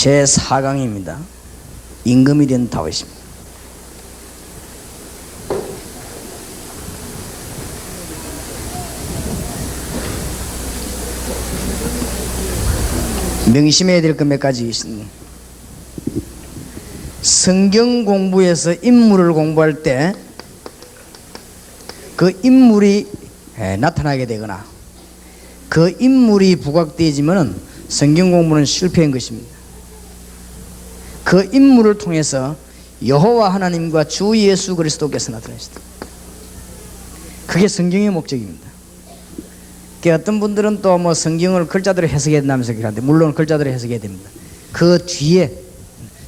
제4강입니다. 임금이 된 다윗입니다. 명심해야 될 것 몇 가지 있습니다. 성경 공부에서 인물을 공부할 때 그 인물이 나타나게 되거나 그 인물이 부각되어지면 성경 공부는 실패한 것입니다. 그 인물을 통해서 여호와 하나님과 주 예수 그리스도께서 나타나시다. 그게 성경의 목적입니다. 어떤 분들은 또 뭐 성경을 글자대로 해석해야 된다면서 그러는데, 물론 글자대로 해석해야 됩니다. 그 뒤에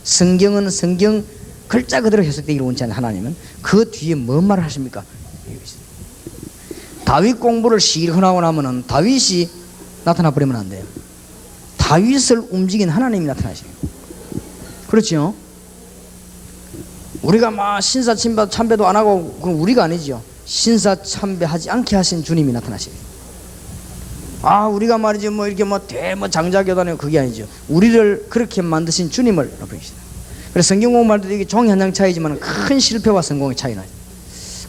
성경은 성경 글자 그대로 해석되기를 원치 않는 하나님은 그 뒤에 뭔 말을 하십니까? 다윗 공부를 시작하고 나면은 다윗이 나타나 버리면 안 돼요. 다윗을 움직인 하나님이 나타나시요. 그렇죠? 우리가 막 신사 참배도 안 하고 그건 우리가 아니죠. 신사 참배하지 않게 하신 주님이 나타나시요. 우리가 말이죠 뭐 이렇게 뭐 장자교단이고 그게 아니죠. 우리를 그렇게 만드신 주님을 높이시다. 그래서 성경 공부할 때도 이게 종이 한 장 차이지만 큰 실패와 성공의 차이 나죠.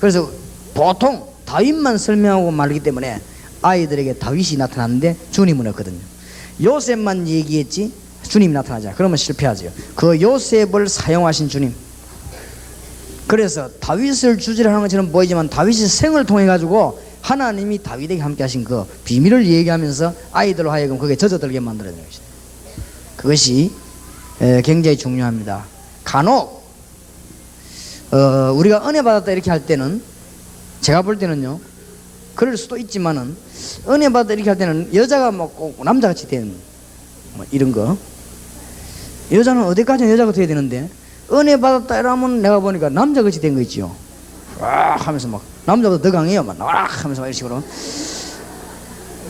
그래서 보통 다윗만 설명하고 말하기 때문에 아이들에게 다윗이 나타났는데 주님은 없거든요. 요셉만 얘기했지 주님이 나타나자. 그러면 실패하죠. 그 요셉을 사용하신 주님. 그래서 다윗을 주제로 하는 것처럼 보이지만 다윗의 생을 통해 가지고 하나님이 다윗에게 함께 하신 그 비밀을 얘기하면서 아이들로 하여금 그게 젖어들게 만들어야 되는 것이다. 그것이 굉장히 중요합니다. 간혹 우리가 은혜 받았다 이렇게 할 때는, 제가 볼 때는요, 그럴 수도 있지만은 은혜 받았다 이렇게 할 때는 여자가 뭐 꼭 남자같이 되는 뭐 이런 거, 여자는 어디까지는 여자가 돼야 되는데 은혜 받았다 이러면 내가 보니까 남자같이 된 거 있지요. 와 하면서 막 남자보다 더 강해요. 막 나와라 하면서 막 이런 식으로.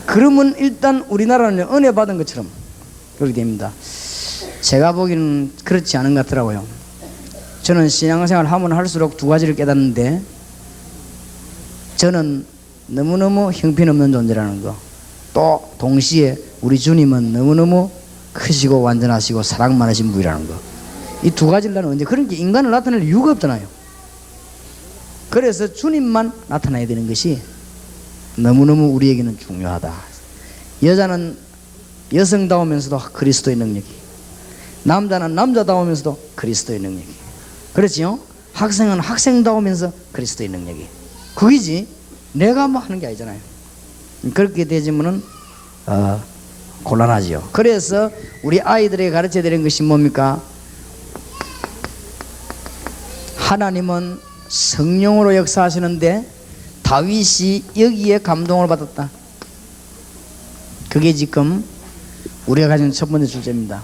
그러면 일단 우리나라는 은혜 받은 것처럼 그렇게 됩니다. 제가 보기에는 그렇지 않은 것 같더라고요. 저는 신앙생활 하면 할수록 두 가지를 깨닫는데, 저는 너무너무 형편없는 존재라는 거, 또 동시에 우리 주님은 너무너무 크시고 완전하시고 사랑 많으신 분이라는 거, 이 두 가지를 나는 언제 그런 게 인간을 나타낼 이유가 없잖아요. 그래서 주님만 나타나야 되는 것이 너무너무 우리에게는 중요하다. 여자는 여성다우면서도 그리스도의 능력이, 남자는 남자다우면서도 그리스도의 능력이, 그렇지요? 학생은 학생다우면서 그리스도의 능력이, 그게지 내가 뭐 하는 게 아니잖아요. 그렇게 되지면은 곤란하지요. 그래서 우리 아이들에게 가르쳐야 되는 것이 뭡니까? 하나님은 성령으로 역사하시는데 다윗이 여기에 감동을 받았다. 그게 지금 우리가 가진 첫 번째 주제입니다.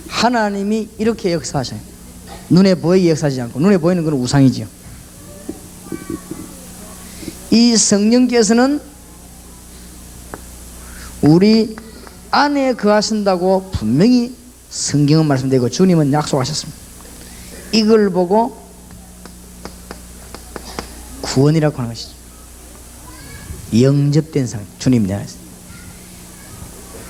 하나님이 이렇게 역사하셔요. 눈에 보이게 역사하지 않고, 눈에 보이는 건 우상이지요. 이 성령께서는 우리 안에 거하신다고 분명히 성경은 말씀되고 주님은 약속하셨습니다. 이걸 보고 구원이라고 하는 것이죠. 영접된 사람, 주님 내 안에.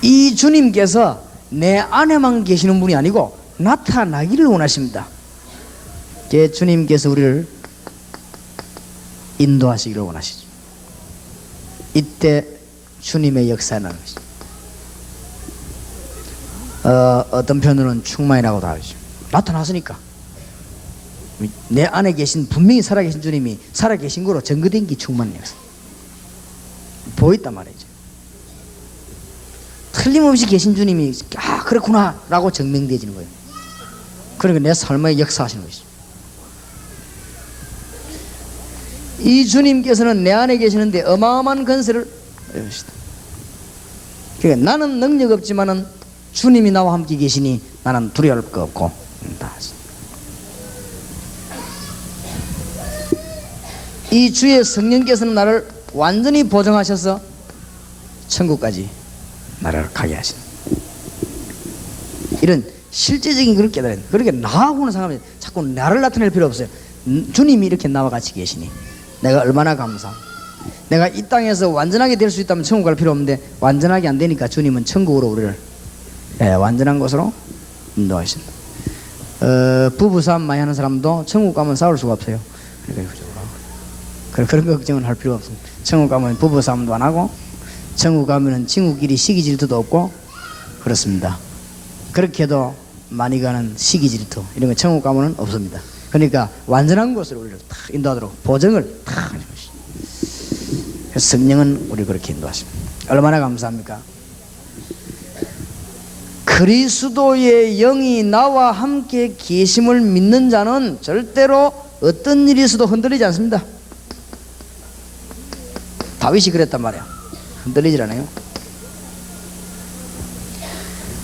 이 주님께서 내 안에만 계시는 분이 아니고 나타나기를 원하십니다. 제 주님께서 우리를 인도하시기를 원하시죠. 이때 주님의 역사는 어떤 편으로는 충만이라고도 하죠. 나타났으니까 내 안에 계신, 분명히 살아계신 주님이 살아계신 거로 증거된 게 충만의 역사. 보였단 말이죠. 틀림없이 계신 주님이 그렇구나 라고 증명되어지는 거예요. 그러니까 내 삶에 역사하시는 것이죠. 이 주님께서는 내 안에 계시는데 어마어마한 건설을 이루시다. 그러니까 나는 능력 없지만은 주님이 나와 함께 계시니 나는 두려울 거 없고 이 주의 성령께서는 나를 완전히 보정하셔서 천국까지 나를 가게 하신다. 이런 실제적인 그걸 깨달아야 된다. 그러니까 나하고는 상관없어요. 자꾸 나를 나타낼 필요 없어요. 주님이 이렇게 나와 같이 계시니 내가 얼마나 감사합니다. 내가 이 땅에서 완전하게 될 수 있다면 천국 갈 필요 없는데 완전하게 안 되니까 주님은 천국으로 우리를 완전한 것으로 인도하십니다. 부부싸움 많이 하는 사람도 천국 가면 싸울 수가 없어요. 그런 걱정은 할 필요가 없습니다. 천국 가면 부부싸움도 안 하고, 천국 가면은 친구끼리 시기 질투도 없고 그렇습니다. 그렇게 해도 많이 가는 시기 질투 이런 거 천국 가면은 없습니다. 그러니까 완전한 곳으로 우리를 탁 인도하도록 보정을 탁 해주십니다. 그래서 성령은 우리 그렇게 인도하십니다. 얼마나 감사합니까? 그리스도의 영이 나와 함께 계심을 믿는 자는 절대로 어떤 일이 있어도 흔들리지 않습니다. 다윗이 그랬단 말이야. 흔들리질 않아요.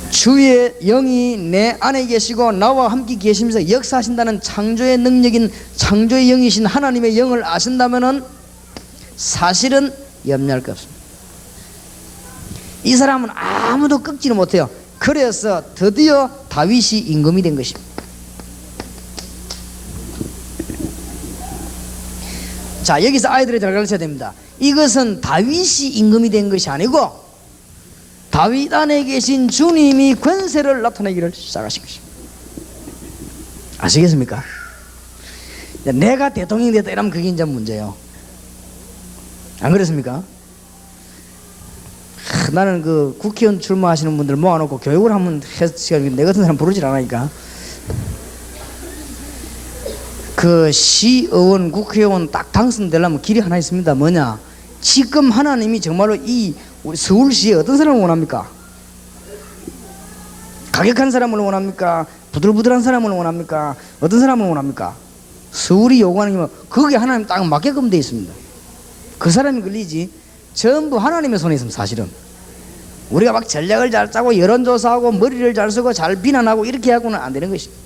주의 영이 내 안에 계시고 나와 함께 계시면서 역사하신다는 창조의 능력인 창조의 영이신 하나님의 영을 아신다면은 사실은 염려할 게 없습니다. 이 사람은 아무도 꺾지는 못해요. 그래서 드디어 다윗이 임금이 된 것입니다. 자, 여기서 아이들이 잘 가르쳐야 됩니다. 이것은 다윗이 임금이 된 것이 아니고 다윗 안에 계신 주님이 권세를 나타내기를 시작하신 것입니다. 아시겠습니까? 내가 대통령이 됐다 이러면 그게 이제 문제예요. 안 그렇습니까? 나는 그 국회의원 출마하시는 분들 모아놓고 교육을 한번 해서 내 같은 사람 부르질 않으니까 그 시의원 국회의원 딱 당선되려면 길이 하나 있습니다. 뭐냐? 지금 하나님이 정말로 이 우리 서울시에 어떤 사람을 원합니까? 가격한 사람을 원합니까? 부들부들한 사람을 원합니까? 어떤 사람을 원합니까? 서울이 요구하는 게 뭐 거기에 하나님 딱 맞게끔 되어 있습니다. 그 사람이 걸리지 전부 하나님의 손에 있습니다. 사실은 우리가 막 전략을 잘 짜고 여론조사하고 머리를 잘 쓰고 잘 비난하고 이렇게 하고는 안 되는 것입니다.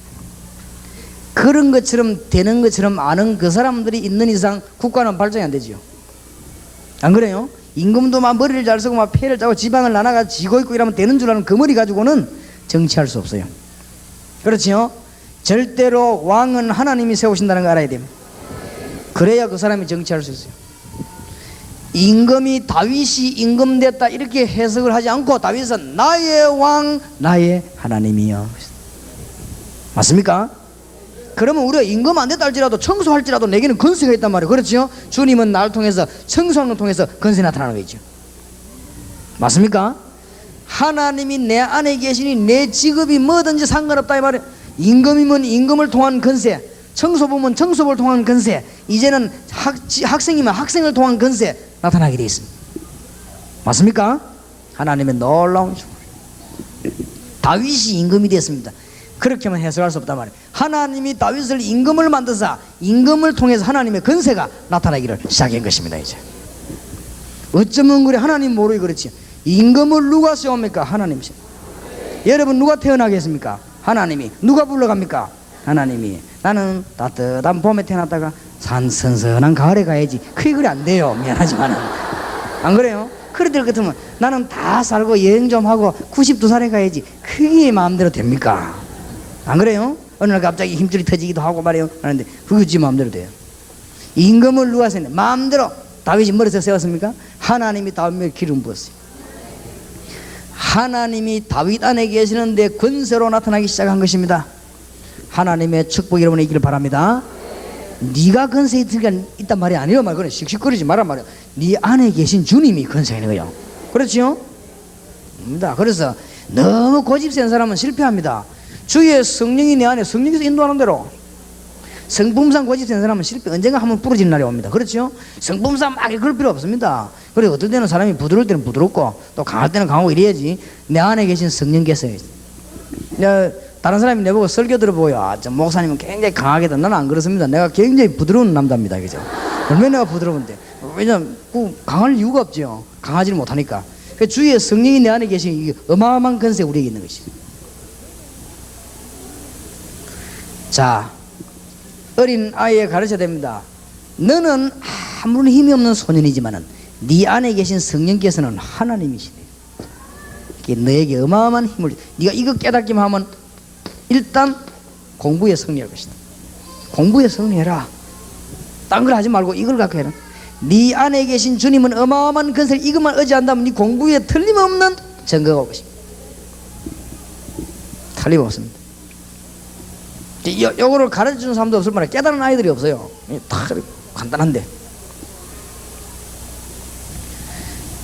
그런 것처럼 되는 것처럼 아는 그 사람들이 있는 이상 국가는 발전이 안 되지요. 안 그래요? 임금도 막 머리를 잘 쓰고 막 폐를 짜고 지방을 나눠가 지고 있고 이러면 되는 줄 아는 그 머리 가지고는 정치할 수 없어요. 그렇지요? 절대로 왕은 하나님이 세우신다는 거 알아야 됩니다. 그래야 그 사람이 정치할 수 있어요. 임금이 다윗이 임금됐다 이렇게 해석을 하지 않고 다윗은 나의 왕 나의 하나님이여. 맞습니까? 그러면 우리가 임금 안 됐다 할지라도 청소할지라도 내게는 권세가 있단 말이에요. 그렇죠? 주님은 나를 통해서 청소하는 걸 통해서 권세 나타나는 거죠. 맞습니까? 하나님이 내 안에 계시니 내 직업이 뭐든지 상관없다 이 말이에요. 임금이면 임금을 통한 권세, 청소부면 청소부를 통한 권세, 이제는 학생이면 학생을 통한 권세 나타나게 되어 있습니다. 맞습니까? 하나님의 놀라운 주 다윗이 임금이 됐습니다. 그렇게만 해석할 수 없단 말이에요. 하나님이 다윗을 임금을 만드사 임금을 통해서 하나님의 권세가 나타나기를 시작한 것입니다. 이제 어쩌면 그래 하나님 모르게 그렇지. 임금을 누가 세웁니까? 하나님이. 여러분 누가 태어나겠습니까? 하나님이. 누가 불러갑니까? 하나님이. 나는 따뜻한 봄에 태어났다가 선선한 가을에 가야지. 그게 그래 안 돼요. 미안하지만 안 그래요? 그럴 것 같으면 나는 다 살고 여행 좀 하고 92살에 가야지. 그게 마음대로 됩니까? 안 그래요? 어느 날 갑자기 힘줄이 터지기도 하고 말이에요. 하는데 그게 지 마음대로 돼요. 임금을 누가 세웠냐? 마음대로 다윗이 머리에서 세웠습니까? 하나님이 다윗에게 기름 부었어요. 하나님이 다윗 안에 계시는데 권세로 나타나기 시작한 것입니다. 하나님의 축복 여러분에 있기를 바랍니다. 네가 권세 있단 말이 아니에요. 말 그래 씩씩거리지 말란 말이야. 네 안에 계신 주님이 권세가 있는 거예요. 그렇지요? 그래서 너무 고집 센 사람은 실패합니다. 주의 성령이 내 안에 성령께서 인도하는 대로 성품상 고집 센 사람은 실패 언젠가 한번 부러지는 날이 옵니다. 그렇죠? 성품상 막 그럴 필요 없습니다. 그래 어떨 때는 사람이 부드러울 때는 부드럽고 또 강할 때는 강하고 이래야지. 내 안에 계신 성령께서 다른 사람이 내보고 설교 들어보고요. 아, 저 목사님은 굉장히 강하겠다. 나는 안 그렇습니다. 내가 굉장히 부드러운 남자입니다. 그죠? 얼마나 내가 부드러운데. 왜냐면 강할 이유가 없죠. 강하지를 못하니까. 주의 성령이 내 안에 계신 이게 어마어마한 권세 우리에게 있는 것이죠. 자, 어린 아이에 가르쳐야 됩니다. 너는 아무런 힘이 없는 소년이지만은 네 안에 계신 성령께서는 하나님이시네. 너에게 어마어마한 힘을. 네가 이거 깨닫기만 하면 일단 공부에 승리할 것이다. 공부에 승리해라. 딴 걸 하지 말고 이걸 갖고 해라. 네 안에 계신 주님은 어마어마한 권세를 이것만 의지한다면 네 공부에 틀림없는 증거가 올 것입니다. 틀림없습니다. 요거를 가르쳐주는 사람도 없을 만한 깨달은 아이들이 없어요. 다 간단한데.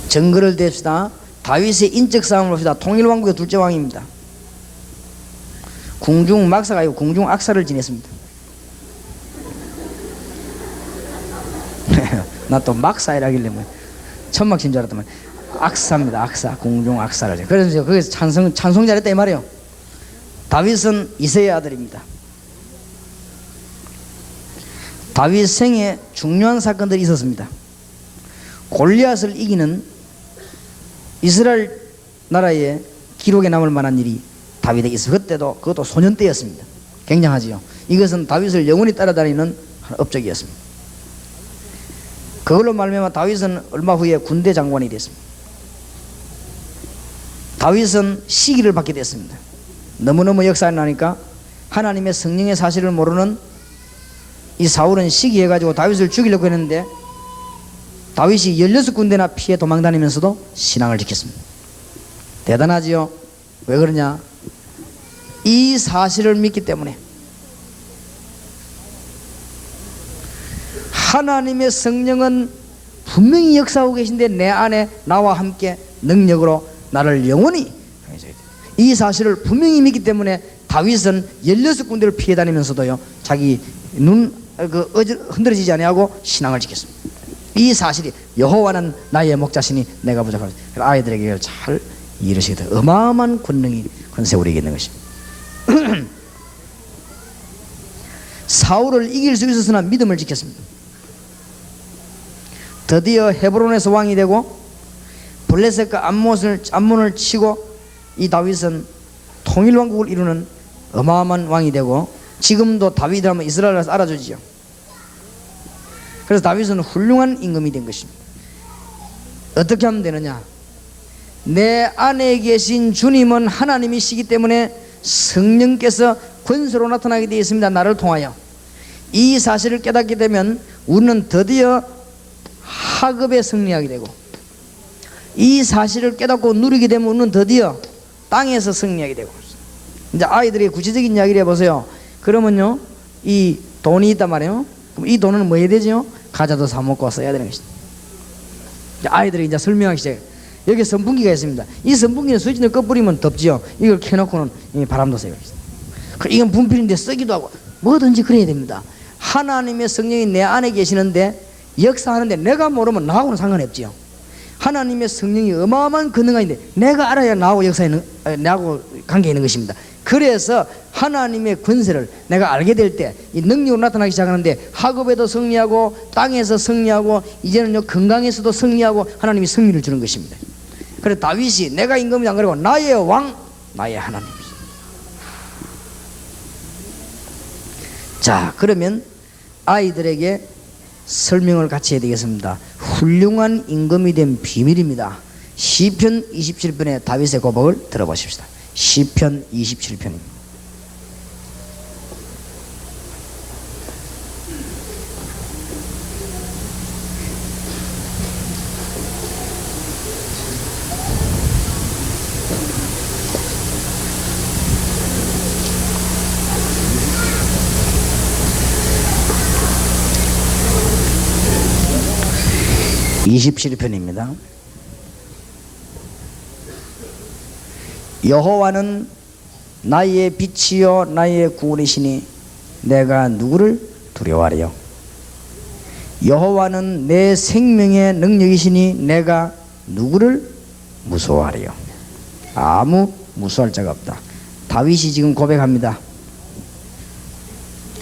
정글을 댑시다. 다윗의 인적 싸움을 봅시다. 통일왕국의 둘째 왕입니다. 궁중 막사가 아니고 궁중 악사를 지냈습니다. 나 또 막사이라길래 뭐 천막신 줄 알았더만 악사입니다. 악사. 궁중 악사를. 그래서 거기서 찬송 잘했다 이 말이에요. 다윗은 이새의 아들입니다. 다윗 생에 중요한 사건들이 있었습니다. 골리앗을 이기는 이스라엘 나라의 기록에 남을 만한 일이 다윗에게 있어. 그것도 소년 때였습니다. 굉장하지요. 이것은 다윗을 영원히 따라다니는 업적이었습니다. 그걸로 말미암아 다윗은 얼마 후에 군대 장관이 됐습니다. 다윗은 시기를 받게 됐습니다. 너무너무 역사에 나니까 하나님의 성령의 사실을 모르는 이 사울은 시기해가지고 다윗을 죽이려고 했는데 다윗이 16군데나 피해 도망다니면서도 신앙을 지켰습니다. 대단하지요. 왜 그러냐? 이 사실을 믿기 때문에. 하나님의 성령은 분명히 역사하고 계신데 내 안에 나와 함께 능력으로 나를 영원히, 이 사실을 분명히 믿기 때문에 다윗은 16군데를 피해 다니면서도요 자기 눈 흔들어지지 아니하고 신앙을 지켰습니다. 이 사실이 여호와는 나의 목자시니 내가 부족하다. 아이들에게 잘 이르시게 돼. 어마어마한 권세 우리에게 있는 것입니다. 사울을 이길 수 있었으나 믿음을 지켰습니다. 드디어 헤브론에서 왕이 되고 블레셋과 암몬을 치고 이 다윗은 통일왕국을 이루는 어마어마한 왕이 되고 지금도 다윗을 하면 이스라엘에서 알아주지요. 그래서 다윗은 훌륭한 임금이 된 것입니다. 어떻게 하면 되느냐? 내 안에 계신 주님은 하나님이시기 때문에 성령께서 권세로 나타나게 되어 있습니다. 나를 통하여. 이 사실을 깨닫게 되면 우리는 드디어 하급에 승리하게 되고, 이 사실을 깨닫고 누리게 되면 우리는 드디어 땅에서 승리하게 되고. 이제 아이들의 구체적인 이야기를 해보세요. 그러면요 이 돈이 있단 말이에요. 그럼 이 돈은 뭐 해야 되죠? 과자도 사 먹고 써야 되는 것이죠. 아이들이 이제 설명하기 시작해요. 여기 선풍기가 있습니다. 이 선풍기는 스위치를 꺼버리면 덥지요. 이걸 켜놓고는 바람도 쐬요. 이건 분필인데 쓰기도 하고 뭐든지 그래야 됩니다. 하나님의 성령이 내 안에 계시는데 역사하는데 내가 모르면 나하고는 상관이 없지요. 하나님의 성령이 어마어마한 권능인데 내가 알아야 나하고 나하고 관계 있는 것입니다. 그래서 하나님의 권세를 내가 알게 될 때 이 능력으로 나타나기 시작하는데 하급에도 승리하고 땅에서 승리하고 이제는요 건강에서도 승리하고 하나님이 승리를 주는 것입니다. 그래서 다윗이 내가 임금이 안 그러고 나의 왕, 나의 하나님. 자, 그러면 아이들에게 설명을 같이 해야 되겠습니다. 훌륭한 임금이 된 비밀입니다. 시편 27편의 다윗의 고백을 들어보십시다. 시편 27편입니다. (27편입니다) 여호와는 나의 빛이요 나의 구원이시니 내가 누구를 두려워하리요. 여호와는 내 생명의 능력이시니 내가 누구를 무서워하리요. 아무 무서워할 자가 없다. 다윗이 지금 고백합니다.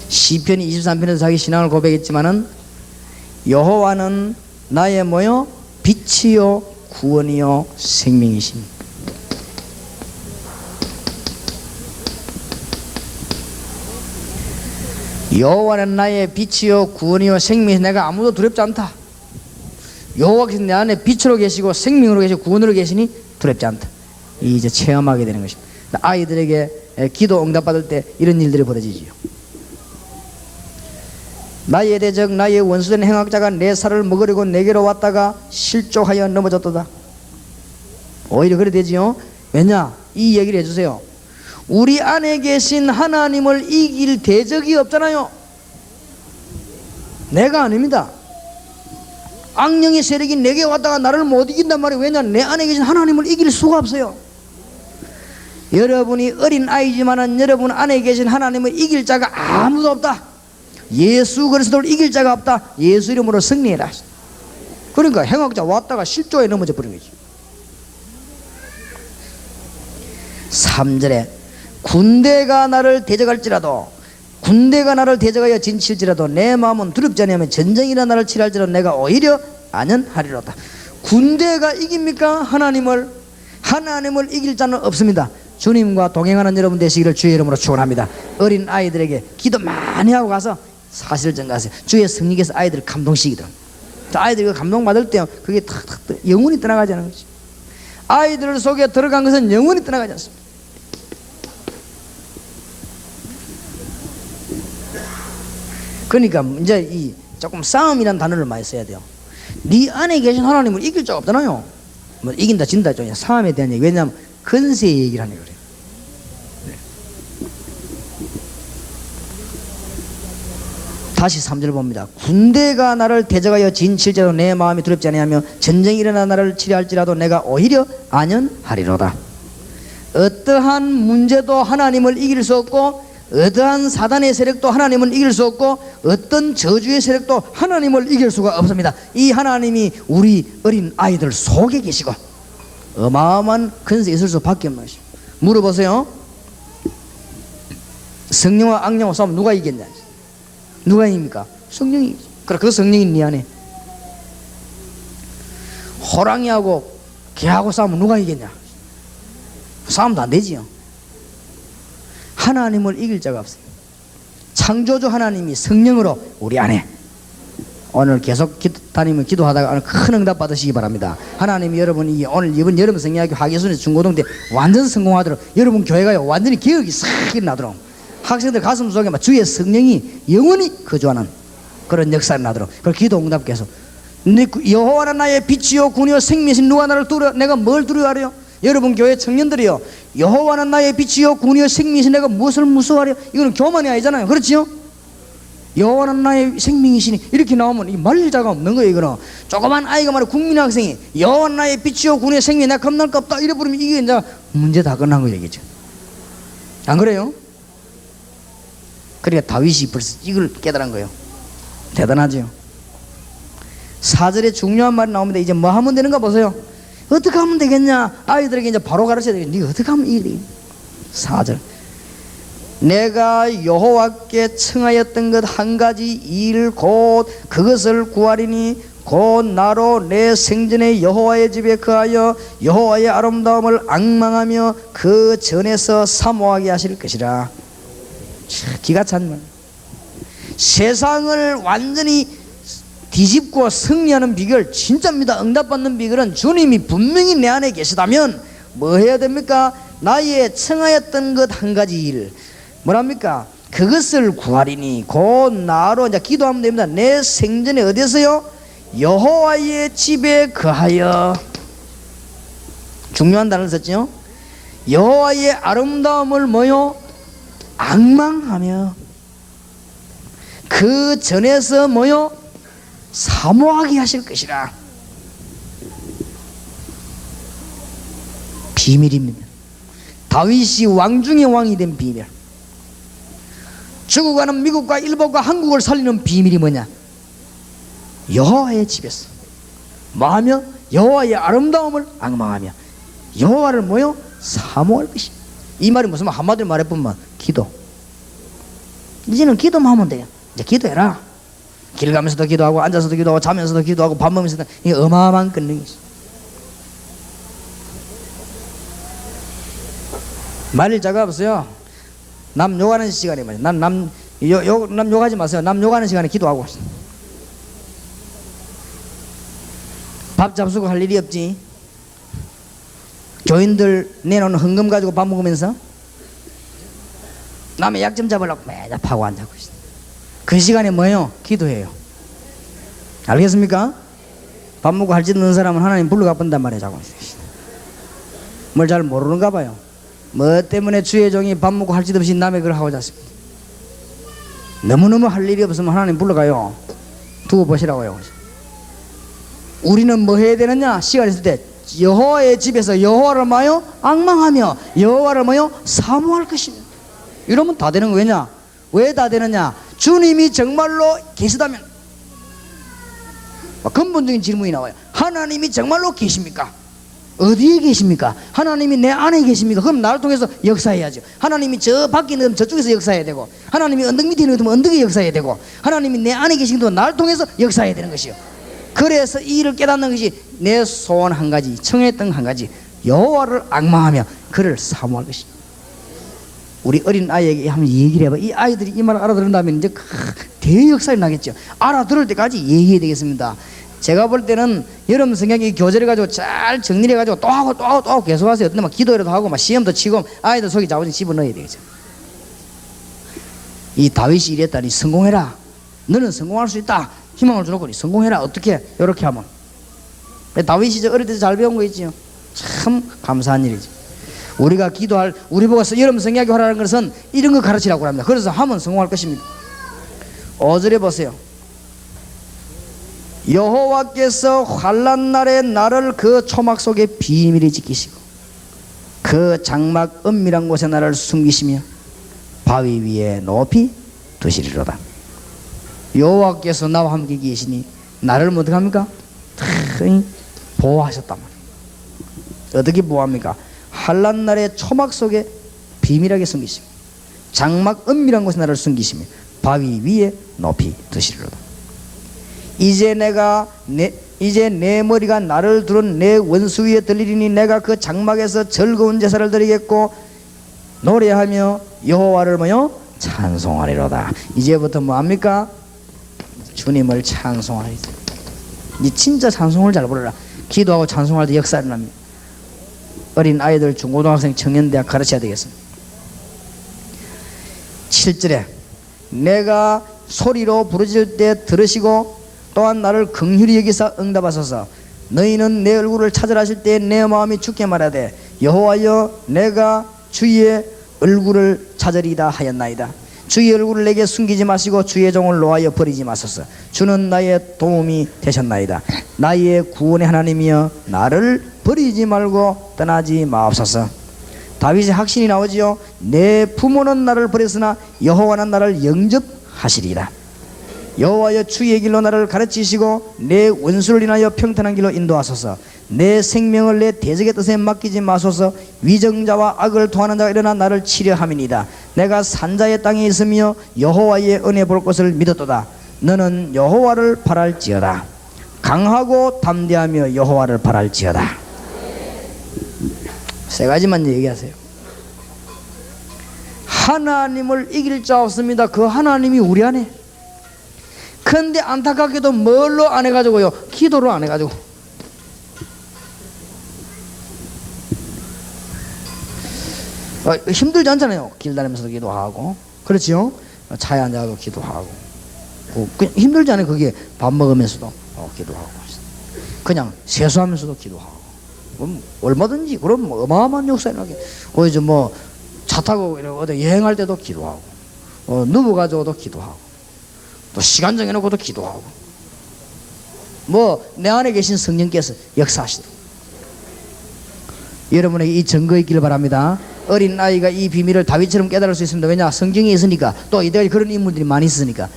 시편 23편에서 자기 신앙을 고백했지만은 여호와는 나의 뭐요? 빛이요 구원이요 생명이십니다. 여호와는 나의 빛이요 구원이요 생명이시. 내가 아무도 두렵지 않다. 여호와께서 내 안에 빛으로 계시고 생명으로 계시고 구원으로 계시니 두렵지 않다. 이제 체험하게 되는 것입니다. 아이들에게 기도 응답받을 때 이런 일들이 벌어지지요. 나의 대적 나의 원수된 행악자가 내 살을 먹으려고 내게로 왔다가 실족하여 넘어졌도다. 오히려 그래 되지요. 왜냐? 이 얘기를 해주세요. 우리 안에 계신 하나님을 이길 대적이 없잖아요. 내가 아닙니다. 악령의 세력이 내게 왔다가 나를 못 이긴단 말이에요. 왜냐하면 내 안에 계신 하나님을 이길 수가 없어요. 여러분이 어린 아이지만은 여러분 안에 계신 하나님을 이길 자가 아무도 없다. 예수 그리스도를 이길 자가 없다. 예수 이름으로 승리해라. 그러니까 행악자 왔다가 실조에 넘어져 버린 거지. 3절에 군대가 나를 대적할지라도, 군대가 나를 대적하여 진칠지라도 내 마음은 두렵지 아니하며 전쟁이나 나를 칠할지라도 내가 오히려 안연하리로다. 군대가 이깁니까? 하나님을 이길 자는 없습니다. 주님과 동행하는 여러분 되시기를 주의 이름으로 축원합니다. 어린 아이들에게 기도 많이 하고 가서 사실을 전가하세요. 주의 성령께서 아이들을 감동시키거든. 아이들이 감동받을 때 그게 탁탁 영혼이 떠나가지 않은 거지. 아이들 속에 들어간 것은 영혼이 떠나가지 않습니다. 그러니까 이제 이 조금 싸움이라는 단어를 많이 써야 돼요. 네 안에 계신 하나님을 이길 자가 없잖아요. 뭐 이긴다 진다 좀 싸움에 대한 얘기. 왜냐하면 근세의 얘기를 하는 거예요. 네. 다시 3절 봅니다. 군대가 나를 대적하여 진칠지라도 내 마음이 두렵지 아니하며 전쟁이 일어나 나를 치려할지라도 내가 오히려 안연하리로다. 어떠한 문제도 하나님을 이길 수 없고, 어떠한 사단의 세력도 하나님은 이길 수 없고, 어떤 저주의 세력도 하나님을 이길 수가 없습니다. 이 하나님이 우리 어린 아이들 속에 계시고 어마어마한 근세 있을 수밖에 없는 것입니다. 물어보세요. 성령과 악령과 싸우면 누가 이겼냐? 누가 이깁니까? 성령이. 그래, 그 성령이 네 안에. 호랑이하고 개하고 싸우면 누가 이겼냐? 싸움도 안 되지요. 하나님을 이길 자가 없어요. 창조주 하나님이 성령으로 우리 안에. 오늘 계속 다니면 기도하다가 큰 응답 받으시기 바랍니다. 하나님이 여러분이 오늘 이번 여름 성경학교 하계순에서 중고등 때 완전 성공하도록, 여러분 교회가 완전히 개혁이 싹 일어나도록, 학생들 가슴 속에 막 주의 성령이 영원히 거주하는 그런 역사가 나도록, 그걸 기도 응답 계속. 여호와는 나의 빛이요 군이요 생명이신 누가 나를 두려, 내가 뭘 두려워하려? 여러분 교회 청년들이요, 여호와는 나의 빛이요 군이요 생명이신 내가 무엇을 무서워하려? 이거는 교만이 아니잖아요. 그렇지요? 여호와는 나의 생명이시니 이렇게 나오면 이 말릴 자가 없는 거예요. 이거는 조그만 아이가 말해, 국민학생이 여호와는 나의 빛이요 군이요 생명이 내가 겁날 거 없다 이래 부르면 이게 이제 문제 다 끝난 거 얘기죠. 안 그래요? 그러니까 다윗이 벌써 이걸 깨달은 거예요. 대단하죠. 4절에 중요한 말이 나옵니다. 이제 뭐 하면 되는가 보세요. 어떻게 하면 되겠냐? 아이들에게 이제 바로 가르쳐야 되겠냐? 네가 어떻게 하면 이게 되겠냐? 4절. 내가 여호와께 청하였던 것 한 가지 일 곧 그것을 구하리니 곧 나로 내 생전에 여호와의 집에 거하여 여호와의 아름다움을 앙망하며 그 전에서 사모하게 하실 것이라. 기가 찬 말. 세상을 완전히 뒤집고 승리하는 비결 진짜입니다. 응답받는 비결은 주님이 분명히 내 안에 계시다면 뭐 해야 됩니까? 나의 청하였던 것 한 가지 일, 뭐랍니까? 그것을 구하리니 곧 나로, 이제 기도하면 됩니다. 내 생전에 어디서요? 여호와의 집에 거하여. 중요한 단어를 썼죠. 여호와의 아름다움을 뭐요? 앙망하며 그 전에서 뭐요? 사모하게 하실 것이라. 비밀입니다. 다윗이 왕 중의 왕이 된 비밀. 죽어가는 미국과 일본과 한국을 살리는 비밀이 뭐냐? 여호와의 집에서 뭐하며? 여호와의 아름다움을 앙망하며 여호와를 뭐요? 사모할 것이. 이 말이 무슨 말? 한마디로 말해보면 기도. 이제는 기도만 하면 돼요. 이제 기도해라. 길 가면서도 기도하고, 앉아서도 기도하고, 자면서도 기도하고, 밥 먹으면서도. 이게 어마어마한 권능이 있어. 말릴 자가 없어요. 남 욕하는 시간에 말이야. 남 욕하지 마세요. 남 욕하는 시간에 기도하고. 밥 잡수고 할 일이 없지. 교인들 내놓은 헌금 가지고 밥 먹으면서 남의 약점 잡으려고 매일 파고 앉아고 있어. 그 시간에 뭐예요? 기도해요. 알겠습니까? 밥 먹고 할 짓 없는 사람은 하나님 불러가 본단 말이에요. 자꾸 뭘 잘 모르는가 봐요. 뭐 때문에 주의 종이 밥 먹고 할 짓 없이 남의 걸 하고 잤습니다. 너무너무 할 일이 없으면 하나님 불러가요. 두고 보시라고요. 우리는 뭐 해야 되느냐? 시간 있을 때 여호와의 집에서 여호와를 뭐요? 악망하며 여호와를 뭐요? 사모할 것입니다. 이러면 다 되는 거. 왜냐? 왜 다 되느냐? 주님이 정말로 계시다면. 근본적인 질문이 나와요. 하나님이 정말로 계십니까? 어디에 계십니까? 하나님이 내 안에 계십니까? 그럼 나를 통해서 역사해야죠. 하나님이 저 밖에 있는 저쪽에서 역사해야 되고, 하나님이 언덕 밑에 있는 언덕에 역사해야 되고, 하나님이 내 안에 계신 동안 나를 통해서 역사해야 되는 것이요. 그래서 이 일을 깨닫는 것이 내 소원 한 가지, 청했던 한 가지, 여호와를 악망하며 그를 사모할 것이다. 우리 어린 아이에게 한번 얘기를 해봐. 이 아이들이 이 말을 알아들은다면 이제 대역사에 나겠죠. 알아들을 때까지 얘기해야 되겠습니다. 제가 볼 때는 여러분 성경이 교절해가지고 잘 정리를 해가지고 또 하고 또 하고 또 하고 계속 하세요. 근데 막 기도라도 하고 막 시험도 치고 아이들 속에 자부심 집어넣어야 되겠죠. 이 다윗이 이랬다니 성공해라. 너는 성공할 수 있다. 희망을 주놓고 성공해라. 어떻게? 이렇게 하면. 다윗이 저 어릴 때 잘 배운 거 있지요. 참 감사한 일이지. 우리가 기도할, 우리 보고 여러분 성경이 하라는 것은 이런 거 가르치라고 합니다. 그래서 하면 성공할 것입니다. 5절에 보세요. 여호와께서 환난 날에 나를 그 초막 속에 비밀히 지키시고 그 장막 은밀한 곳에 나를 숨기시며 바위 위에 높이 두시리로다. 여호와께서 나와 함께 계시니 나를 뭐 어떻게 합니까? 보호하셨단 말이에요. 어떻게 보호합니까? 환난 날에 초막 속에 비밀하게 숨기시며 장막 은밀한 곳에 나를 숨기시며 바위 위에 높이 두시리로다. 이제 내 머리가 나를 두른 내 원수 위에 들리리니 내가 그 장막에서 즐거운 제사를 드리겠고 노래하며 여호와를 뭐요? 찬송하리로다. 이제부터 뭐합니까? 주님을 찬송하리다. 이 진짜 찬송을 잘 부르라. 기도하고 찬송할 때 역사를 납니다. 어린 아이들, 중고등학생, 청년대학 가르쳐야 되겠습니다. 7절에 내가 소리로 부르짖을 때 들으시고 또한 나를 긍휼히 여기사 응답하소서. 너희는 내 얼굴을 찾으라 하실 때 내 마음이 주께 말하되 여호와여 내가 주의 얼굴을 찾으리다 하였나이다. 주의 얼굴을 내게 숨기지 마시고 주의 종을 놓아여 버리지 마소서. 주는 나의 도움이 되셨나이다. 나의 구원의 하나님이여 나를 버리지 말고 떠나지 마옵소서. 다윗의 확신이 나오지요. 내 부모는 나를 버렸으나 여호와는 나를 영접하시리이다. 여호와여 주의 길로 나를 가르치시고 내 원수를 인하여 평탄한 길로 인도하소서. 내 생명을 내 대적의 뜻에 맡기지 마소서. 위정자와 악을 토하는 자가 일어나 나를 치려함이니이다. 내가 산자의 땅에 있으며 여호와의 은혜 볼 것을 믿었도다. 너는 여호와를 바랄지어다. 강하고 담대하며 여호와를 바랄지어다. 세 가지만 얘기하세요. 하나님을 이길 자 없습니다. 그 하나님이 우리 안에. 그런데 안타깝게도 뭘로 안 해가지고요? 기도로 안 해가지고. 힘들지 않잖아요. 길 다니면서도 기도하고. 그렇지요? 차에 앉아서 기도하고. 힘들지 않아요. 그게 밥 먹으면서도 기도하고. 그냥 세수하면서도 기도하고. 얼마든지 그럼 어마어마한 역사 일어나게. 이제 뭐 차 타고 어디 여행할 때도 기도하고, 누워가지고도 기도하고, 또 시간 정해놓고도 기도하고, 뭐 내 안에 계신 성령께서 역사하시도록 여러분에게 이 증거 있기를 바랍니다. 어린 아이가 이 비밀을 다윗처럼 깨달을 수 있습니다. 왜냐? 성경에 있으니까. 또 이때까지 그런 인물들이 많이 있으니까.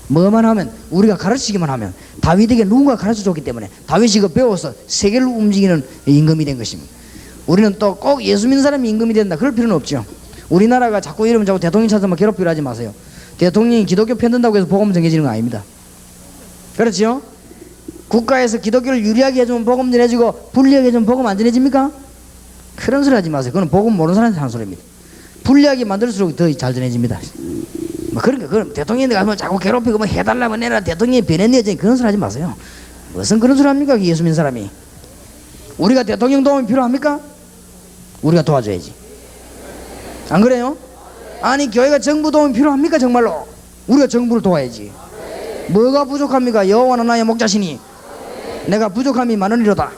뭐만 하면, 우리가 가르치기만 하면, 다윗에게 누군가 가르쳐줬기 때문에 다윗이 그 배워서 세계를 움직이는 임금이 된 것입니다. 우리는 또 꼭 예수 믿는 사람이 임금이 된다 그럴 필요는 없죠. 우리나라가 자꾸 이러면 자꾸 대통령 찾아서 괴롭히려 하지 마세요. 대통령이 기독교 편든다고 해서 복음 전해지는 거 아닙니다. 그렇죠? 국가에서 기독교를 유리하게 해주면 복음 전해지고 불리하게 해주면 복음 안 전해집니까? 그런 소리 하지 마세요. 그건 복음 모르는 사람한테 하는 소리입니다. 불리하게 만들수록 더 잘 전해집니다. 그러니까 그럼 대통령이 가면 자꾸 괴롭히고 뭐 해달라면 내라 대통령이 변했네 그런 소리 하지 마세요. 무슨 그런 소리 합니까? 예수 믿는 사람이. 우리가 대통령 도움이 필요합니까? 우리가 도와줘야지. 안 그래요? 아니 교회가 정부 도움이 필요합니까? 정말로 우리가 정부를 도와야지. 뭐가 부족합니까? 여호와는 나의 목자시니 내가 부족함이 많으리로다.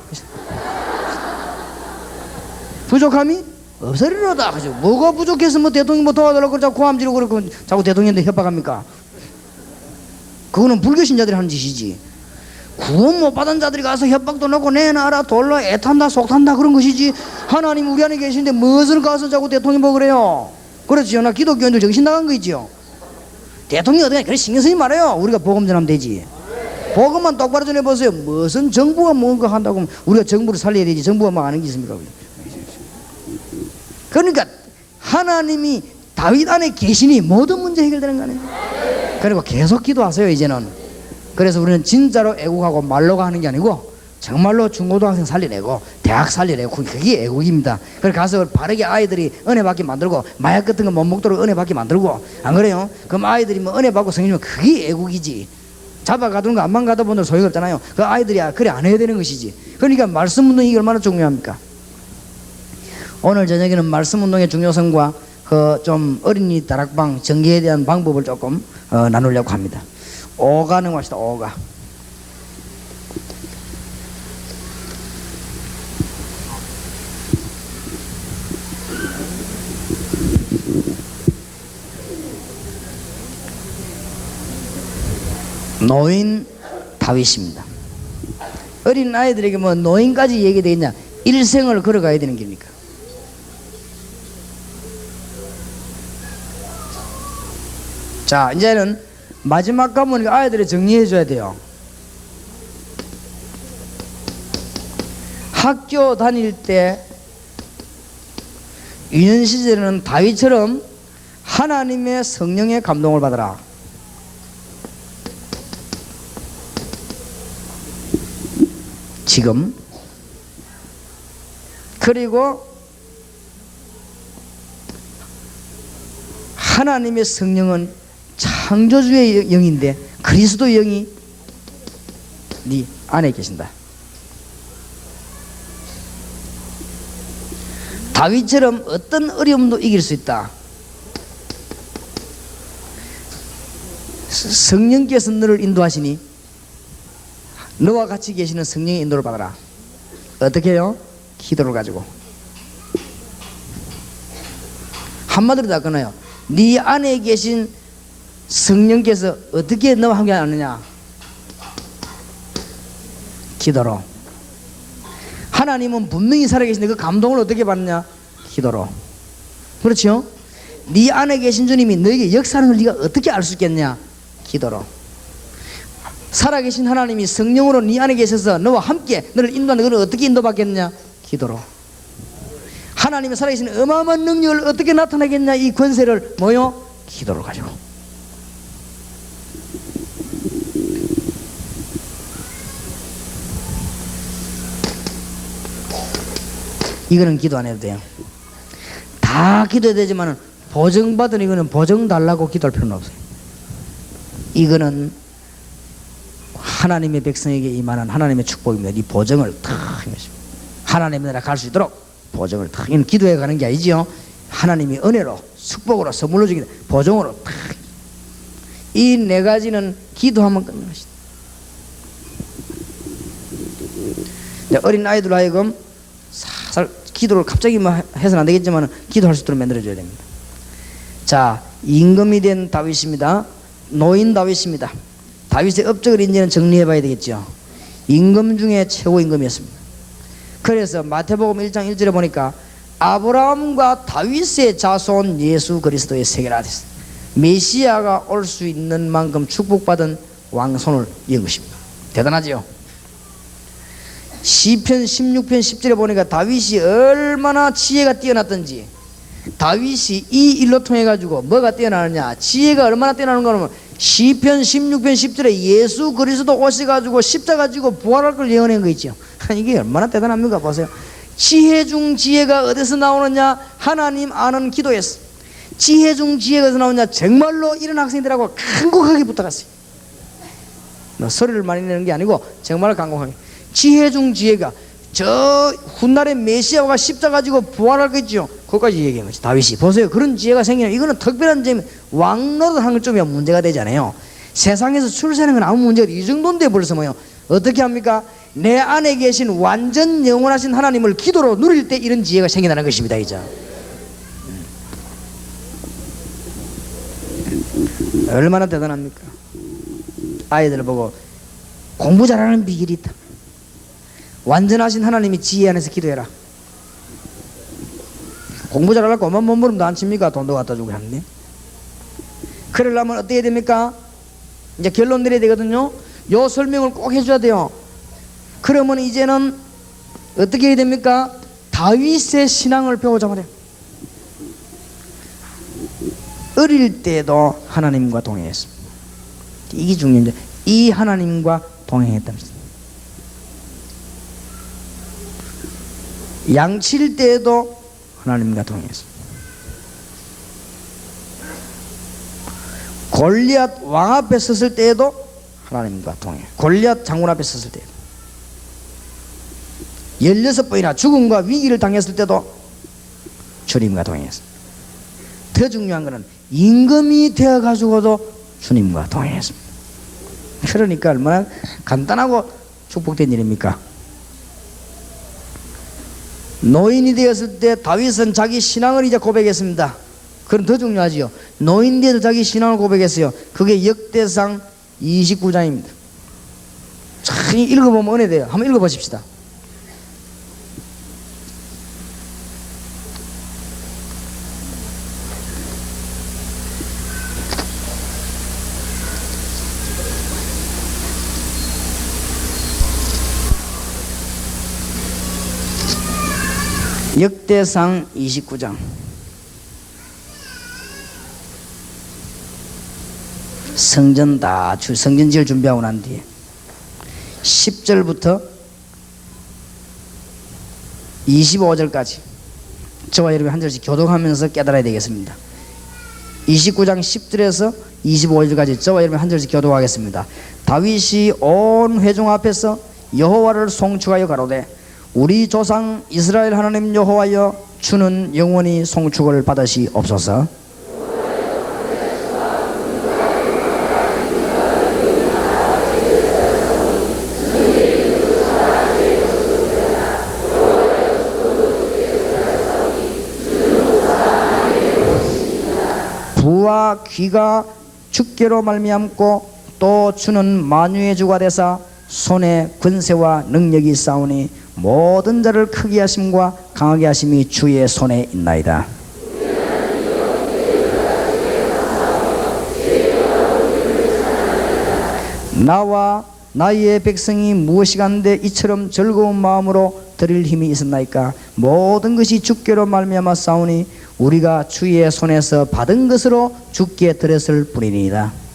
부족함이 없으리로다. 그죠? 뭐가 부족해서 뭐 대통령 뭐 도와달라고 그러고 자꾸 고함 지르고 그러고 자꾸 대통령한테 협박합니까? 그거는 불교 신자들이 하는 짓이지. 구원 못 받은 자들이 가서 협박도 넣고 내 나라 돌로 애탄다 속탄다 그런 것이지. 하나님 우리 안에 계신데 무엇을 가서 자꾸 대통령 보고 그래요? 그렇지요. 나 기독교인들 정신 나간 거 있지요. 대통령 어떻게 그래 신경 쓰지 말아요. 우리가 복음 전하면 되지. 복음만 똑바로 전해보세요. 무슨 정부가 뭔가 한다고 하면 우리가 정부를 살려야 되지. 정부가 뭐 아는 게 있습니까? 그러니까 하나님이 다윗 안에 계시니 모든 문제 해결되는 거 아니에요. 그리고 계속 기도하세요 이제는. 그래서 우리는 진짜로 애국하고 말로가 하는 게 아니고 정말로 중고등학생 살려내고 대학 살려내고 그게 애국입니다. 그래서 가서 바르게 아이들이 은혜 받게 만들고 마약 같은 거 못 먹도록 은혜 받게 만들고 안 그래요? 그럼 아이들이 뭐 은혜 받고 성인이면 그게 애국이지. 잡아가두는 거 안만 가다 보면 소용이 없잖아요. 그 아이들이 그래 안 해야 되는 것이지. 그러니까 말씀 운동이 얼마나 중요합니까? 오늘 저녁에는 말씀 운동의 중요성과 그 좀 어린이 다락방 전개에 대한 방법을 조금 나누려고 합니다. 5가 넘어갑시다. 5가. 노인 다윗입니다. 어린 아이들에게 뭐 노인까지 얘기되겠냐? 일생을 걸어가야 되는 길입니까? 자, 이제는 마지막 가문이니까 아이들이 정리해 줘야 돼요. 학교 다닐 때 유년 시절에는 다윗처럼 하나님의 성령의 감동을 받아라. 지금 그리고 하나님의 성령은 창조주의 영인데 그리스도 영이 네 안에 계신다. 다윗처럼 어떤 어려움도 이길 수 있다. 성령께서 너를 인도하시니 너와 같이 계시는 성령의 인도를 받아라. 어떻게 해요? 기도를 가지고. 한마디로 다 끊어요. 네 안에 계신 성령께서 어떻게 너와 함께 하느냐? 기도로. 하나님은 분명히 살아계신데 그 감동을 어떻게 받느냐? 기도로. 그렇죠? 네 안에 계신 주님이 너에게 역사하는 걸 네가 어떻게 알 수 있겠냐? 기도로. 살아계신 하나님이 성령으로 네 안에 계셔서 너와 함께 너를 인도하는 것을 어떻게 인도받겠냐? 기도로. 하나님이 살아계신 어마어마한 능력을 어떻게 나타나겠냐? 이 권세를 뭐요? 기도를 가지고. 이거는 기도 안 해도 돼요. 다 기도해야 되지만 보정받은 이거는 보정 달라고 기도할 필요는 없어요. 이거는 하나님의 백성에게 임하는 하나님의 축복입니다. 이 보정을 탁 하나님의 나라 갈 수 있도록 보정을 탁. 이건 기도해 가는 게 아니지요. 하나님이 은혜로 축복으로 선물로 주기다. 보정으로 탁. 이 네 가지는 기도하면 끝나는 것이다. 어린 아이들 하여금 살살 기도를 갑자기 뭐 해서는 안 되겠지만 기도할 수 있도록 만들어줘야 됩니다. 자, 임금이 된 다윗입니다. 노인 다윗입니다. 다윗의 업적을 이제는 정리해 봐야 되겠죠. 임금 중에 최고 임금이었습니다. 그래서 마태복음 1장 1절에 보니까 아브라함과 다윗의 자손 예수 그리스도의 세계라 됐어요. 메시아가 올 수 있는 만큼 축복받은 왕손을 이은 것입니다. 대단하지요. 시편 16편 10절에 보니까 다윗이 얼마나 지혜가 뛰어났던지, 다윗이 이 일로 통해 가지고 뭐가 뛰어나느냐, 지혜가 얼마나 뛰어나는 거냐면 시편 16편 10절에 예수 그리스도 오셔가지고 십자가 지고 부활할 걸 예언한 거 있죠. 이게 얼마나 대단합니까? 보세요. 지혜 중 지혜가 어디서 나오느냐? 하나님 아는 기도에서. 지혜 중 지혜가 어디서 나오느냐? 정말로 이런 학생들하고 간곡하게 붙어갔어요. 뭐 소리를 많이 내는 게 아니고 정말 간곡하게. 지혜 중 지혜가 저 훗날에 메시아가 십자가 지고 부활할 거 있죠. 그것까지 얘기한 거지. 다윗이 보세요. 그런 지혜가 생기는, 이거는 특별한 점이, 왕노릇 하는 것 좀이 문제가 되잖아요. 세상에서 출세하는 건 아무 문제가 없어요. 이 정도인데 벌써 뭐요? 어떻게 합니까? 내 안에 계신 완전 영원하신 하나님을 기도로 누릴 때 이런 지혜가 생겨나는 것입니다. 이제 얼마나 대단합니까? 아이들 보고 공부 잘하는 비결이 있다. 완전하신 하나님이 지혜 안에서 기도해라. 공부 잘하려고 엄마 몸부림도 안 칩니까? 돈도 갖다 주고 하는데. 그러려면 어떻게 해야 됩니까? 이제 결론 내려야 되거든요. 요 설명을 꼭 해줘야 돼요. 그러면 이제는 어떻게 해야 됩니까? 다윗의 신앙을 배우자 말이에요. 어릴 때도 하나님과 동행했습니다. 이게 중요한데, 이 하나님과 동행했다는 것입니다. 양칠 때에도 하나님과 동행했습니다. 골리앗 왕 앞에 섰을 때에도 하나님과 동행. 골리앗 장군 앞에 섰을 때에도 16번이나 죽음과 위기를 당했을 때도 주님과 동행했습니다. 더 중요한 것은 임금이 되어가지고도 주님과 동행했습니다. 그러니까 얼마나 간단하고 축복된 일입니까? 노인이 되었을 때 다윗은 자기 신앙을 이제 고백했습니다. 그럼 더 중요하지요. 노인 되어서 자기 신앙을 고백했어요. 그게 역대상 29장입니다. 참 읽어보면 은혜돼요. 한번 읽어보십시다. 역대상 29장 성전 지을 준비하고 난 뒤에 10절부터 25절까지 저와 여러분이 한 절씩 교독하면서 깨달아야 되겠습니다. 29장 10절에서 25절까지 저와 여러분이 한 절씩 교독하겠습니다. 다윗이 온 회중 앞에서 여호와를 송축하여 가로되 우리 조상 이스라엘 하나님 여호와여 주는 영원히 송축을 받으시옵소서. 부와 귀가 주께로 말미암고 또 주는 만유의 주가 되사 손에 권세와 능력이 있사오니 모든 자를 크게 하심과 강하게 하심이 주의 손에 있나이다. 나와 나의 백성이 무엇이간데 이처럼 즐거운 마음으로 드릴 힘이 있었나이까. 모든 것이 주께로 말미암아 싸우니 우리가 주의 손에서 받은 것으로 주께 드렸을 뿐이니이다.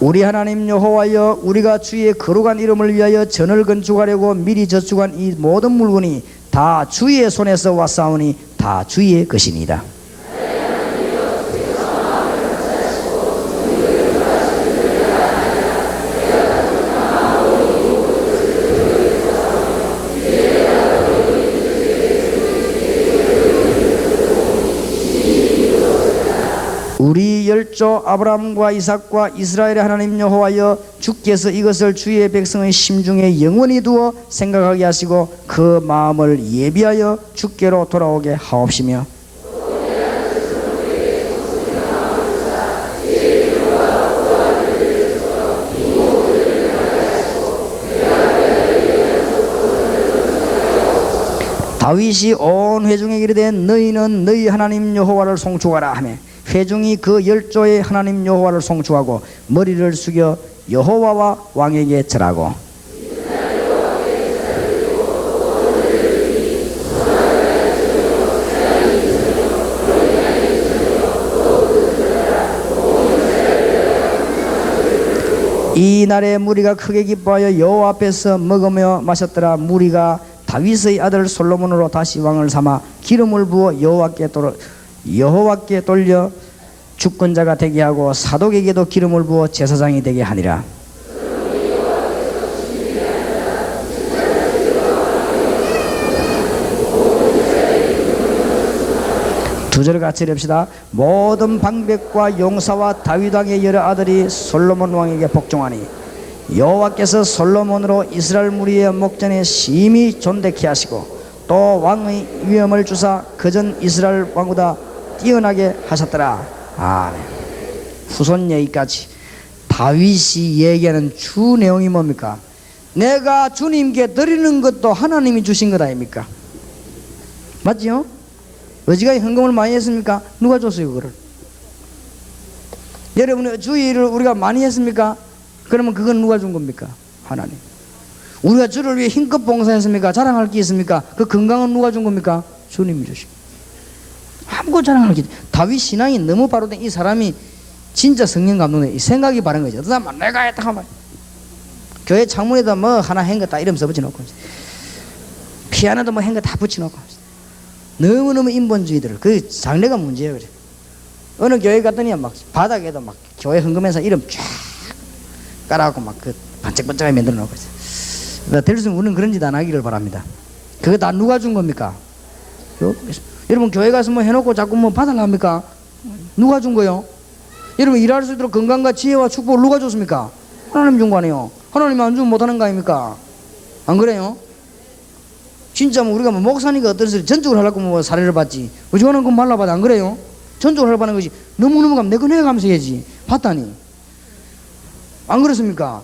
우리 하나님 여호와여 우리가 주의 거룩한 이름을 위하여 전을 건축하려고 미리 저축한 이 모든 물건이 다 주의 손에서 왔사오니 다 주의 것이니이다. 우리 열조 아브라함과 이삭과 이스라엘의 하나님 여호와여 주께서 이것을 주의 백성의 심중에 영원히 두어 생각하게 하시고 그 마음을 예비하여 주께로 돌아오게 하옵시며 다윗이 온 회중에게 이르되 너희는 너희 하나님 여호와를 송축하라 하며 회중이 그 열조의 하나님 여호와를 송축하고 머리를 숙여 여호와와 왕에게 절하고 이 날에 무리가 크게 기뻐하여 여호와 앞에서 먹으며 마셨더라. 무리가 다윗의 아들 솔로몬으로 다시 왕을 삼아 기름을 부어 여호와께 돌려 주권자가 되게 하고 사독에게도 기름을 부어 제사장이 되게 하니라. 두 절 같이 읽읍시다. 모든 방백과 용사와 다윗 왕의 여러 아들이 솔로몬 왕에게 복종하니 여호와께서 솔로몬으로 이스라엘 무리의 목전에 심히 존대케 하시고 또 왕의 위엄을 주사 그전 이스라엘 왕보다 뛰어나게 하셨더라. 아멘. 후손 여기까지 다윗이 얘기하는 주 내용이 뭡니까? 내가 주님께 드리는 것도 하나님이 주신 것 아닙니까? 맞지요? 어지간히 헌금을 많이 했습니까? 누가 줬어요 그거를? 여러분의 주일을 우리가 많이 했습니까? 그러면 그건 누가 준 겁니까? 하나님. 우리가 주를 위해 힘껏 봉사했습니까? 자랑할 게 있습니까? 그 건강은 누가 준 겁니까? 주님이 주신. 아무것도 자랑할 게. 다윗 신앙이 너무 바로된 이 사람이 진짜 성령 감동돼. 생각이 바른 거죠. 어떤 사람은 내가 했다 하면 교회 창문에다 뭐 하나 한 거 다 이름 써 붙여놓고 피아노도 뭐 한 거 다 붙여놓고 너무너무 인본주의들. 그 장래가 문제예요. 그래. 어느 교회 갔더니 막 바닥에도 막 교회 헌금해서 이름 쫙 깔아갖고 막 그 반짝반짝하게 만들어 놓고 있어요. 될 수 있으면 우리는 그런 짓 안 하기를 바랍니다. 그거 다 누가 준 겁니까? 여러분 교회 가서 뭐 해놓고 자꾸 뭐 받으려 합니까? 누가 준 거요? 여러분 일할 수 있도록 건강과 지혜와 축복을 누가 줬습니까? 하나님 준 거 아니에요. 하나님 안 주면 못하는 거 아닙니까? 안 그래요? 진짜 뭐 우리가 뭐 목사니까 어떤 소리 전적으로 하려고 뭐 사례를 받지 어지간한 건 말라봐도 안 그래요? 전적으로 하려고 하는 것이 너무너무 가면 내 거 내가면서 해야지. 봤다니 안 그렇습니까?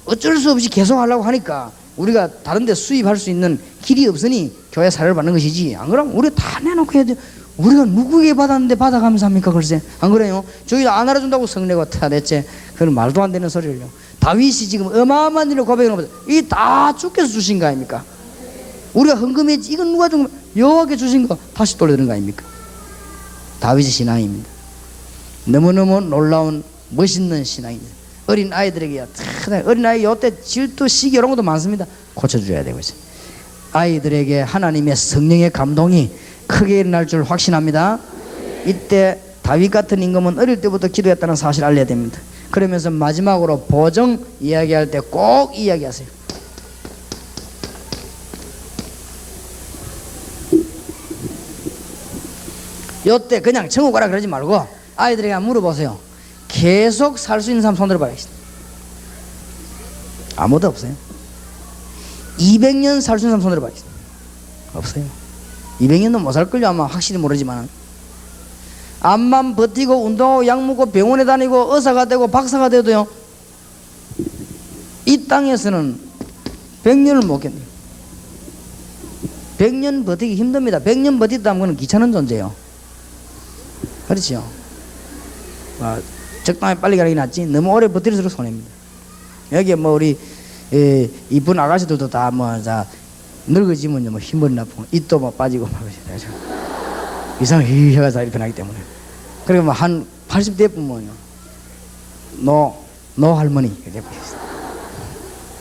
어쩔 수 없이 계속 하려고 하니까 우리가 다른 데 수입할 수 있는 길이 없으니 교회 사례를 받는 것이지. 안 그러면 우리 다 내놓고 해야 돼. 우리가 누구에게 받았는데 받아가면서 합니까? 글쎄 안 그래요? 저희 안 알아준다고 성내고 다 대체 그건 말도 안 되는 소리를요. 다윗이 지금 어마어마한 일을 고백해놓은 이 다 주께서 주신 거 아닙니까? 우리가 헌금했지. 이건 누가 준 거? 여호와께 주신 거 다시 돌려드린 거 아닙니까? 다윗의 신앙입니다. 너무너무 놀라운 멋있는 신앙입니다. 어린 아이들에게 어린 아이 요때 질투 시기 이런 것도 많습니다. 고쳐줘야 되고 있어요. 아이들에게 하나님의 성령의 감동이 크게 일어날 줄 확신합니다. 이때 다윗 같은 임금은 어릴 때부터 기도했다는 사실을 알려야 됩니다. 그러면서 마지막으로 보정 이야기할 때 꼭 이야기하세요. 요때 그냥 천국 가라 그러지 말고 아이들에게 물어보세요. 계속 살 수 있는 사람 손 들어봐요. 아무도 없어요. 200년 살 수 있는 사람 손 들어봐요. 없어요. 200년도 못 살걸요 아마. 확실히 모르지만 암만 버티고 운동하고 약 먹고 병원에 다니고 의사가 되고 박사가 돼도요 이 땅에서는 100년을 못 견뎌요. 100년 버티기 힘듭니다. 100년 버티다는 것은 귀찮은 존재예요. 그렇지요. 적당히 빨리 가는 게 낫지 너무 오래 버틸수록 손해입니다. 여기 뭐 우리 이쁜 아가씨들도 다 뭐 늙어지면 뭐 힘머리 나쁘고 입도 뭐 빠지고 막 이상 혀가 잘 변하기 때문에 그리고 뭐 한 80대 보면요 노 할머니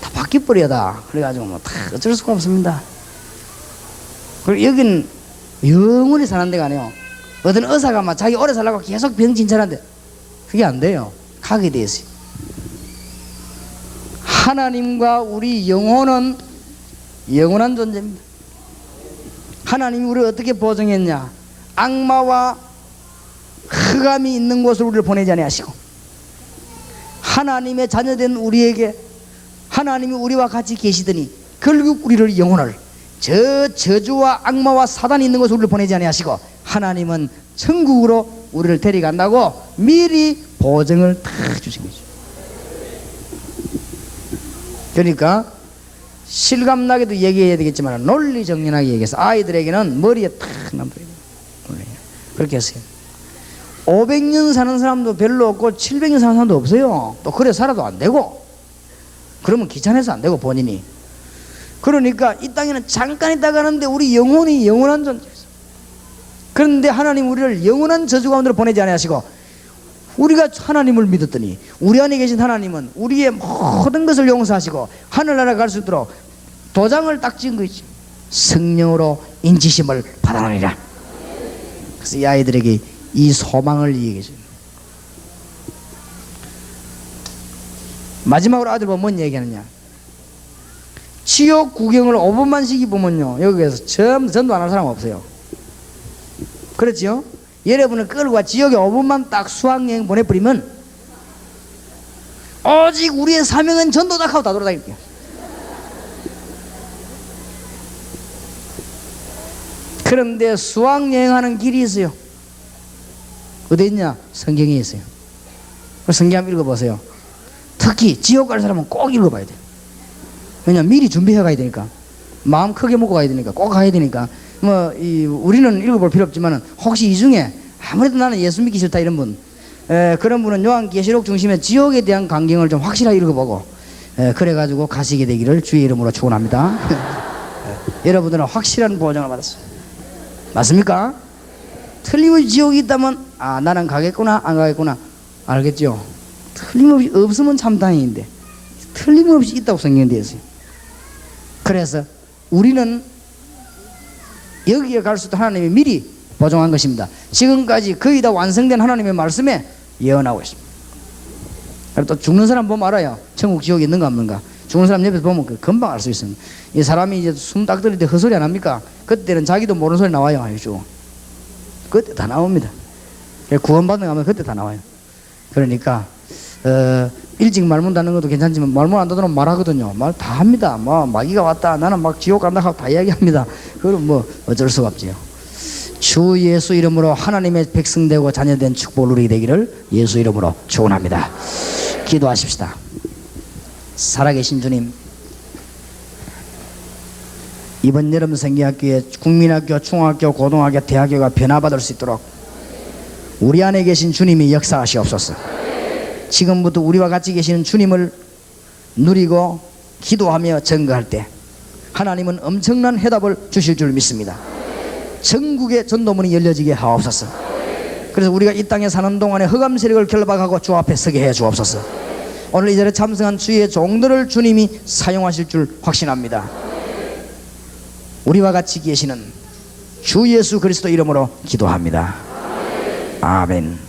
다 바뀌어버려다. 그래가지고 뭐 다 어쩔 수가 없습니다. 그리고 여긴 영원히 사는 데가 아니에요. 어떤 의사가 막 자기 오래 살라고 계속 병 진찰하는데 그게 안 돼요. 가게 돼 있어요. 하나님과 우리 영혼은 영원한 존재입니다. 하나님이 우리를 어떻게 보정했냐? 악마와 흑암이 있는 곳으로 우리를 보내지 아니하시고 하나님의 자녀된 우리에게 하나님이 우리와 같이 계시더니 결국 우리를 영혼을 저주와 악마와 사단이 있는 곳으로 우리를 보내지 아니하시고 하나님은 천국으로 우리를 데려간다고 미리 보증을 다 주신 거죠. 그러니까 실감나게도 얘기해야 되겠지만 논리정연하게 얘기해서 아이들에게는 머리에 탁 남버려요. 그렇게 했어요. 500년 사는 사람도 별로 없고 700년 사는 사람도 없어요. 또 그래 살아도 안 되고 그러면 귀찮아서 안 되고 본인이. 그러니까 이 땅에는 잠깐 있다 가는데 우리 영혼이 영원한 존재였어요. 그런데 하나님 우리를 영원한 저주 가운데로 보내지 않으시고 우리가 하나님을 믿었더니 우리 안에 계신 하나님은 우리의 모든 것을 용서하시고 하늘나라 갈 수 있도록 도장을 딱 찍은 거지. 성령으로 인치심을 받아내리라. 그래서 이 아이들에게 이 소망을 얘기해 줘요. 마지막으로 아들 보면 뭔 얘기하느냐? 지옥 구경을 5분만씩 보면요 여기에서 전도 안 할 사람 없어요. 그렇죠? 여러분을 끌고 와 지역에 5분만 딱 수학여행 보내버리면 오직 우리의 사명은 전도다 하고 다 돌아다닐게요. 그런데 수학여행하는 길이 있어요. 어디 있냐? 성경에 있어요. 성경 한번 읽어보세요. 특히 지옥 갈 사람은 꼭 읽어봐야 돼요. 왜냐면 미리 준비해 가야 되니까. 마음 크게 먹고 가야 되니까. 꼭 가야 되니까. 우리는 읽어볼 필요 없지만 혹시 이 중에 아무래도 나는 예수 믿기 싫다 이런 분, 그런 분은 요한계시록 중심에 지옥에 대한 광경을 좀 확실하게 읽어보고 그래가지고 가시게 되기를 주의 이름으로 축원합니다. 여러분들은 확실한 보장을 받았어요. 맞습니까? 틀림없이 지옥이 있다면 아 나는 가겠구나 안 가겠구나 알겠죠? 틀림없이 없으면 참 다행인데 틀림없이 있다고 성경에 되어 있어요. 그래서 우리는 여기에 갈 수도 하나님이 미리 보정한 것입니다. 지금까지 거의 다 완성된 하나님의 말씀에 예언하고 있습니다. 그리고 또 죽는 사람 보면 알아요. 천국 지옥이 있는가 없는가. 죽는 사람 옆에서 보면 금방 알 수 있습니다. 이 사람이 이제 숨 딱 들일 때 헛소리 안 합니까? 그때는 자기도 모르는 소리 나와요. 아시죠? 그때 다 나옵니다. 구원받는 거 하면 그때 다 나와요. 그러니까 일찍 말문다는 것도 괜찮지만 말문 안 닫으면 말하거든요. 말 다 합니다. 뭐 마귀가 왔다 나는 막 지옥 간다 하고 다 이야기합니다. 그럼 뭐 어쩔 수가 없지요. 주 예수 이름으로 하나님의 백성되고 자녀된 축복을 누리게 되기를 예수 이름으로 축원합니다. 기도하십시다. 살아계신 주님, 이번 여름 성경학교에 국민학교, 중학교, 고등학교, 대학교가 변화받을 수 있도록 우리 안에 계신 주님이 역사하시옵소서. 지금부터 우리와 같이 계시는 주님을 누리고 기도하며 증거할 때 하나님은 엄청난 해답을 주실 줄 믿습니다. 전국의 전도문이 열려지게 하옵소서. 그래서 우리가 이 땅에 사는 동안에 흑암 세력을 결박하고 주 앞에 서게 해 주옵소서. 오늘 이 자리에 참석한 주의 종들을 주님이 사용하실 줄 확신합니다. 우리와 같이 계시는 주 예수 그리스도 이름으로 기도합니다. 아멘.